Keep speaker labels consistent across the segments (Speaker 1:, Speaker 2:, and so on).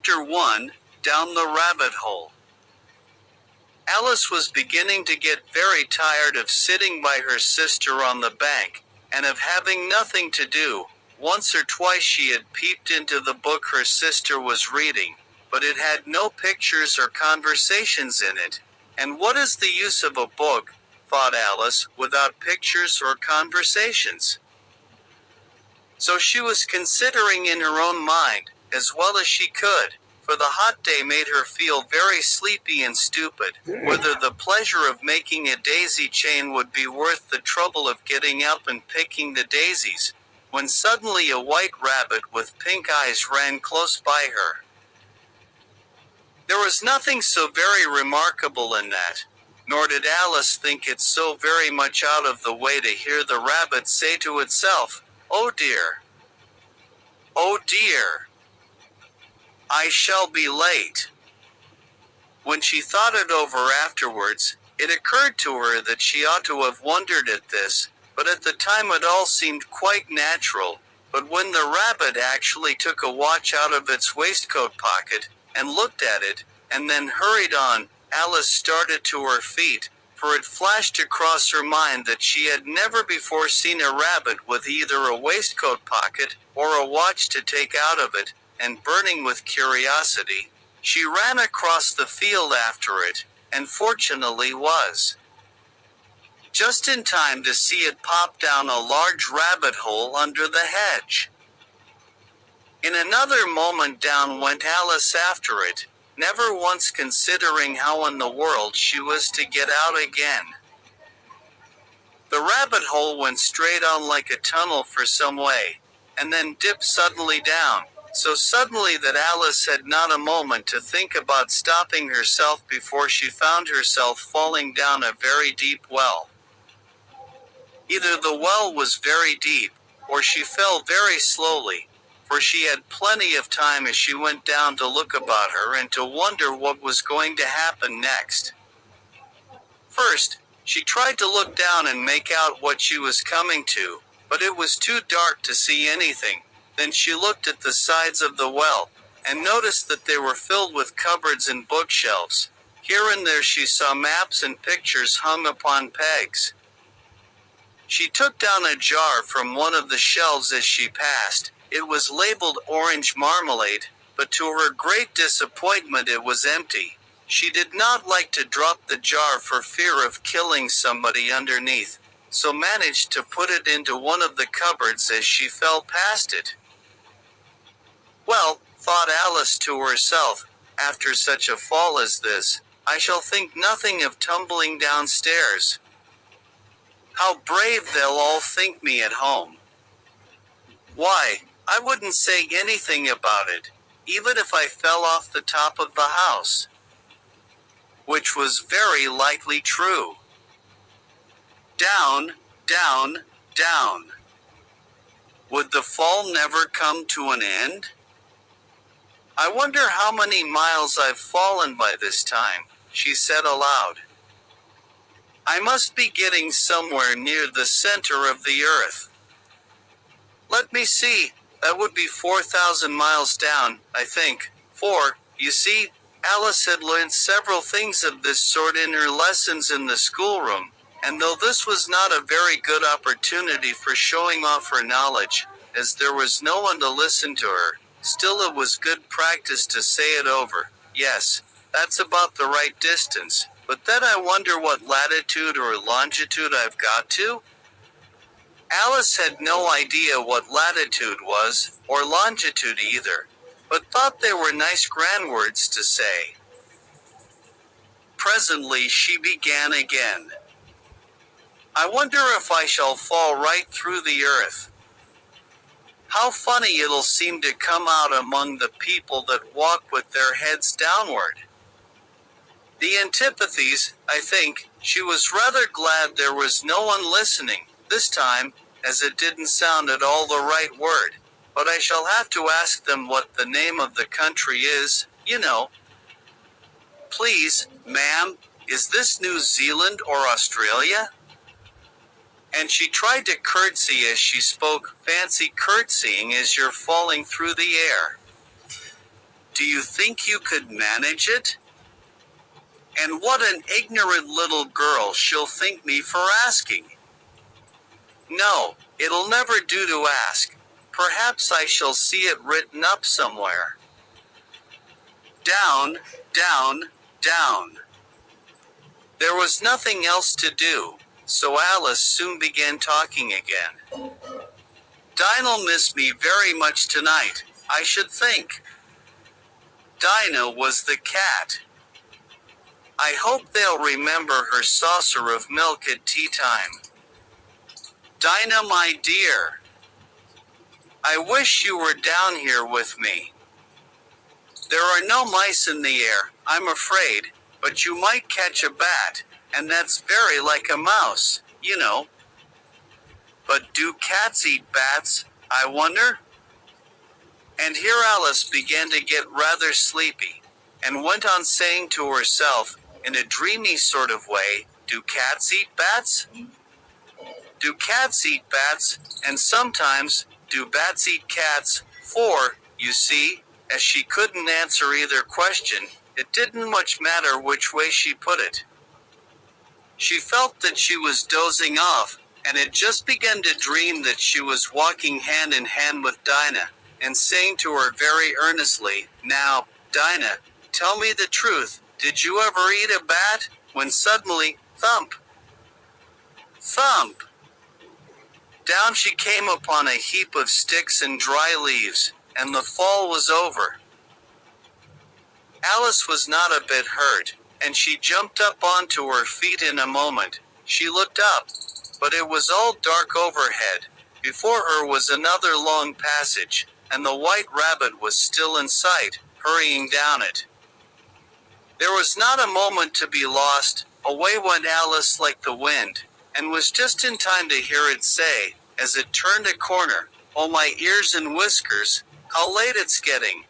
Speaker 1: Chapter 1, Down the Rabbit Hole. Alice was beginning to get very tired of sitting by her sister on the bank, and of having nothing to do. Once or twice she had peeped into the book her sister was reading, but it had no pictures or conversations in it. And what is the use of a book, thought Alice, without pictures or conversations? So she was considering in her own mind, as well as she could, for the hot day made her feel very sleepy and stupid, whether the pleasure of making a daisy chain would be worth the trouble of getting up and picking the daisies, when suddenly a white rabbit with pink eyes ran close by her. There was nothing so very remarkable in that, nor did Alice think it so very much out of the way to hear the rabbit say to itself, "Oh dear! Oh dear! I shall be late." When she thought it over afterwards, it occurred to her that she ought to have wondered at this, but at the time it all seemed quite natural. But when the rabbit actually took a watch out of its waistcoat pocket, and looked at it, and then hurried on, Alice started to her feet, for it flashed across her mind that she had never before seen a rabbit with either a waistcoat pocket, or a watch to take out of it, and burning with curiosity, she ran across the field after it, and fortunately was just in time to see it pop down a large rabbit hole under the hedge. In another moment down went Alice after it, never once considering how in the world she was to get out again. The rabbit hole went straight on like a tunnel for some way, and then dipped suddenly down, so suddenly that Alice had not a moment to think about stopping herself before she found herself falling down a very deep well. Either the well was very deep, or she fell very slowly, for she had plenty of time as she went down to look about her and to wonder what was going to happen next. First, she tried to look down and make out what she was coming to, but it was too dark to see anything. Then she looked at the sides of the well, and noticed that they were filled with cupboards and bookshelves. Here and there she saw maps and pictures hung upon pegs. She took down a jar from one of the shelves as she passed. It was labeled orange marmalade, but to her great disappointment it was empty. She did not like to drop the jar for fear of killing somebody underneath, so managed to put it into one of the cupboards as she fell past it. Well, thought Alice to herself, after such a fall as this, I shall think nothing of tumbling downstairs. How brave they'll all think me at home. Why, I wouldn't say anything about it, even if I fell off the top of the house. Which was very likely true. Down, down, down. Would the fall never come to an end? I wonder how many miles I've fallen by this time, she said aloud. I must be getting somewhere near the center of the earth. Let me see, that would be 4,000 miles down, I think, for, you see, Alice had learned several things of this sort in her lessons in the schoolroom, and though this was not a very good opportunity for showing off her knowledge, as there was no one to listen to her, still it was good practice to say it over. Yes, that's about the right distance, but then I wonder what latitude or longitude I've got to? Alice had no idea what latitude was, or longitude either, but thought they were nice grand words to say. Presently she began again. I wonder if I shall fall right through the earth. How funny it'll seem to come out among the people that walk with their heads downward. The antipathies, I think, she was rather glad there was no one listening, this time, as it didn't sound at all the right word, but I shall have to ask them what the name of the country is, you know. Please, ma'am, is this New Zealand or Australia? And she tried to curtsy as she spoke. Fancy curtsying as you're falling through the air. Do you think you could manage it? And what an ignorant little girl she'll think me for asking. No, it'll never do to ask. Perhaps I shall see it written up somewhere. Down, down, down. There was nothing else to do, so Alice soon began talking again. Dinah'll miss me very much tonight, I should think. Dinah was the cat. I hope they'll remember her saucer of milk at tea time. Dinah, my dear. I wish you were down here with me. There are no mice in the air, I'm afraid, but you might catch a bat, and that's very like a mouse, you know. But do cats eat bats, I wonder? And here Alice began to get rather sleepy, and went on saying to herself, in a dreamy sort of way, do cats eat bats? Do cats eat bats, and sometimes, do bats eat cats? For, you see, as she couldn't answer either question, it didn't much matter which way she put it. She felt that she was dozing off, and had just begun to dream that she was walking hand in hand with Dinah, and saying to her very earnestly, now, Dinah, tell me the truth, did you ever eat a bat? When suddenly, thump! Thump! Down she came upon a heap of sticks and dry leaves, and the fall was over. Alice was not a bit hurt, and she jumped up onto her feet in a moment. She looked up, but it was all dark overhead. Before her was another long passage, and the white rabbit was still in sight, hurrying down it. There was not a moment to be lost. Away went Alice like the wind, and was just in time to hear it say, as it turned a corner, "Oh, my ears and whiskers, how late it's getting."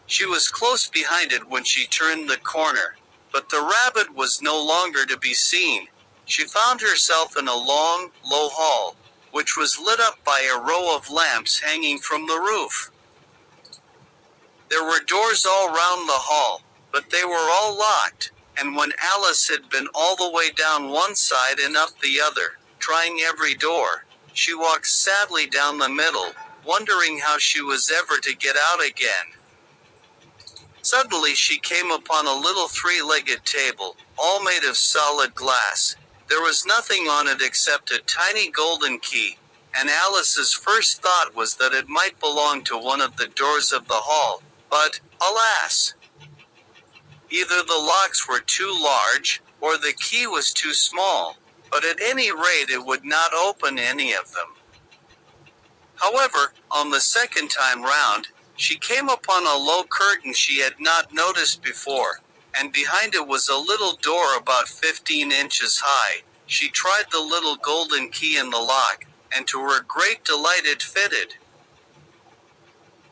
Speaker 1: She was close behind it when she turned the corner, but the rabbit was no longer to be seen. She found herself in a long, low hall, which was lit up by a row of lamps hanging from the roof. There were doors all round the hall, but they were all locked, and when Alice had been all the way down one side and up the other, trying every door, she walked sadly down the middle, wondering how she was ever to get out again. Suddenly she came upon a little three-legged table, all made of solid glass. There was nothing on it except a tiny golden key, and Alice's first thought was that it might belong to one of the doors of the hall, but, alas! Either the locks were too large, or the key was too small, but at any rate it would not open any of them. However, on the second time round, she came upon a low curtain she had not noticed before, and behind it was a little door about 15 inches high. She tried the little golden key in the lock, and to her great delight it fitted.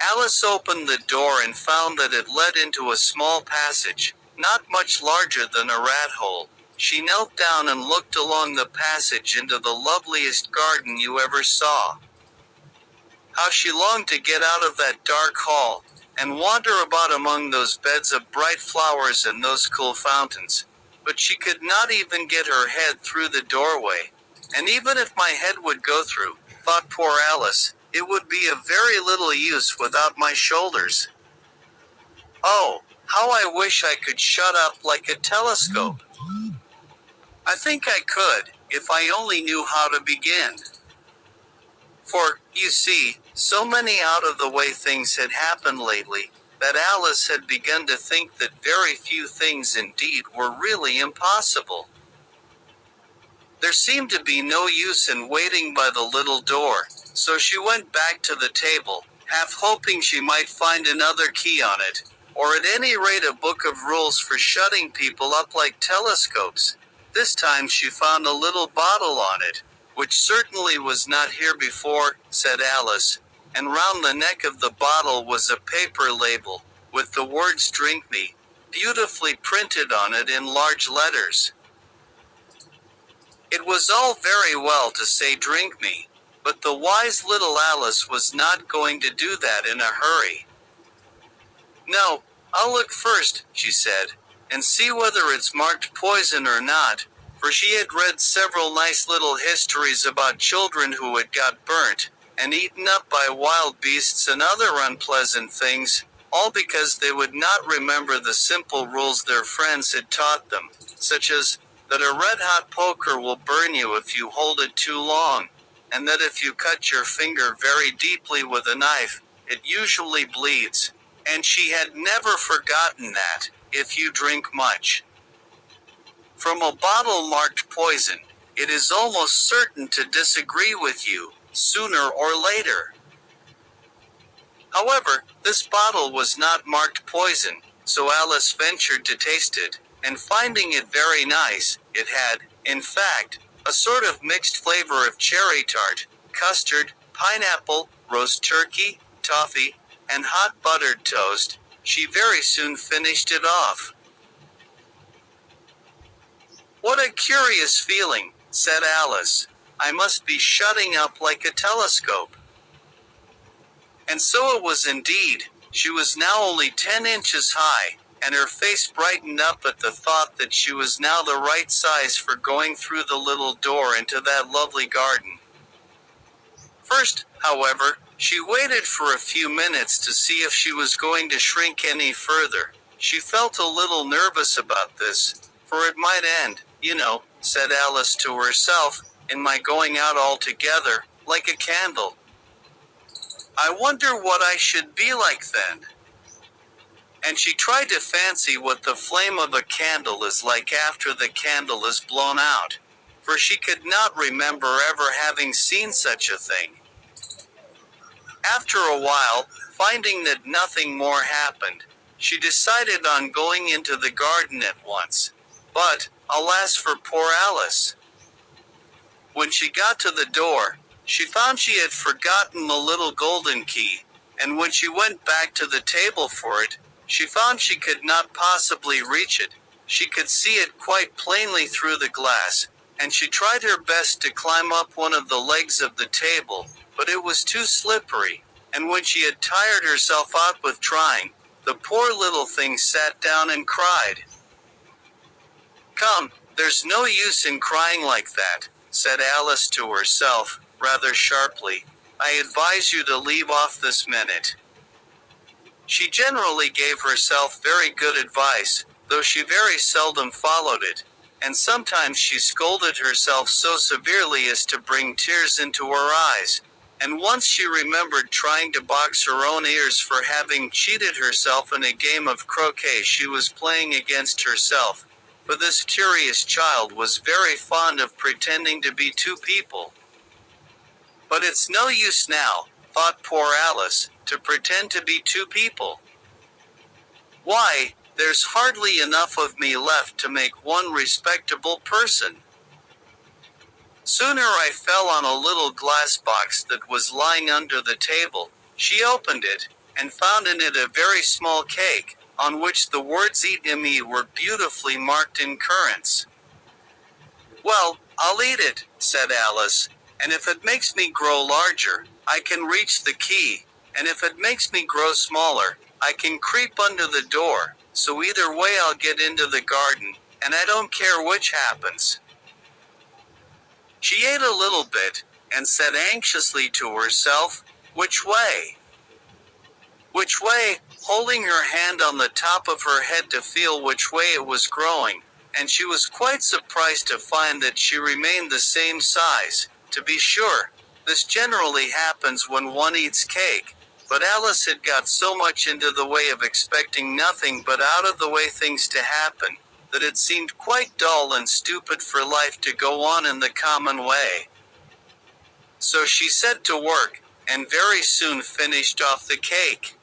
Speaker 1: Alice opened the door and found that it led into a small passage, not much larger than a rat hole. She knelt down and looked along the passage into the loveliest garden you ever saw. How she longed to get out of that dark hall, and wander about among those beds of bright flowers and those cool fountains. But she could not even get her head through the doorway. And even if my head would go through, thought poor Alice, it would be of very little use without my shoulders. Oh, how I wish I could shut up like a telescope. I think I could, if I only knew how to begin. For, you see, so many out-of-the-way things had happened lately, that Alice had begun to think that very few things indeed were really impossible. There seemed to be no use in waiting by the little door, so she went back to the table, half hoping she might find another key on it, or at any rate a book of rules for shutting people up like telescopes. This time she found a little bottle on it, which certainly was not here before, said Alice, and round the neck of the bottle was a paper label, with the words "Drink Me," beautifully printed on it in large letters. It was all very well to say "Drink me," but the wise little Alice was not going to do that in a hurry. No, I'll look first, she said, and see whether it's marked poison or not, for she had read several nice little histories about children who had got burnt, and eaten up by wild beasts and other unpleasant things, all because they would not remember the simple rules their friends had taught them, such as, that a red-hot poker will burn you if you hold it too long, and that if you cut your finger very deeply with a knife, it usually bleeds. And she had never forgotten that, if you drink much from a bottle marked poison, it is almost certain to disagree with you, sooner or later. However, this bottle was not marked poison, so Alice ventured to taste it, and finding it very nice, it had, in fact, a sort of mixed flavor of cherry tart, custard, pineapple, roast turkey, toffee, and hot buttered toast. She very soon finished it off. "What a curious feeling," said Alice. "I must be shutting up like a telescope." And so it was indeed. She was now only 10 inches high, and her face brightened up at the thought that she was now the right size for going through the little door into that lovely garden. First, however, she waited for a few minutes to see if she was going to shrink any further. She felt a little nervous about this, for it might end, said Alice to herself, in my going out altogether, like a candle. I wonder what I should be like then. And she tried to fancy what the flame of a candle is like after the candle is blown out, for she could not remember ever having seen such a thing. After a while, finding that nothing more happened, she decided on going into the garden at once. But, alas for poor Alice! When she got to the door, she found she had forgotten the little golden key, and when she went back to the table for it, she found she could not possibly reach it. She could see it quite plainly through the glass, and she tried her best to climb up one of the legs of the table, but it was too slippery, and when she had tired herself out with trying, the poor little thing sat down and cried. "Come, there's no use in crying like that," said Alice to herself, rather sharply. "I advise you to leave off this minute." She generally gave herself very good advice, though she very seldom followed it, and sometimes she scolded herself so severely as to bring tears into her eyes, and once she remembered trying to box her own ears for having cheated herself in a game of croquet she was playing against herself, for this curious child was very fond of pretending to be two people. But it's no use now, thought poor Alice, to pretend to be two people. Why, there's hardly enough of me left to make one respectable person. Sooner I fell on a little glass box that was lying under the table. She opened it, and found in it a very small cake, on which the words "Eat me" were beautifully marked in currants. "Well, I'll eat it," said Alice, "and if it makes me grow larger, I can reach the key, and if it makes me grow smaller, I can creep under the door, so either way I'll get into the garden, and I don't care which happens." She ate a little bit, and said anxiously to herself, "Which way?" Which way, holding her hand on the top of her head to feel which way it was growing, and she was quite surprised to find that she remained the same size. To be sure, this generally happens when one eats cake, but Alice had got so much into the way of expecting nothing but out-of-the-way things to happen, that it seemed quite dull and stupid for life to go on in the common way. So she set to work, and very soon finished off the cake.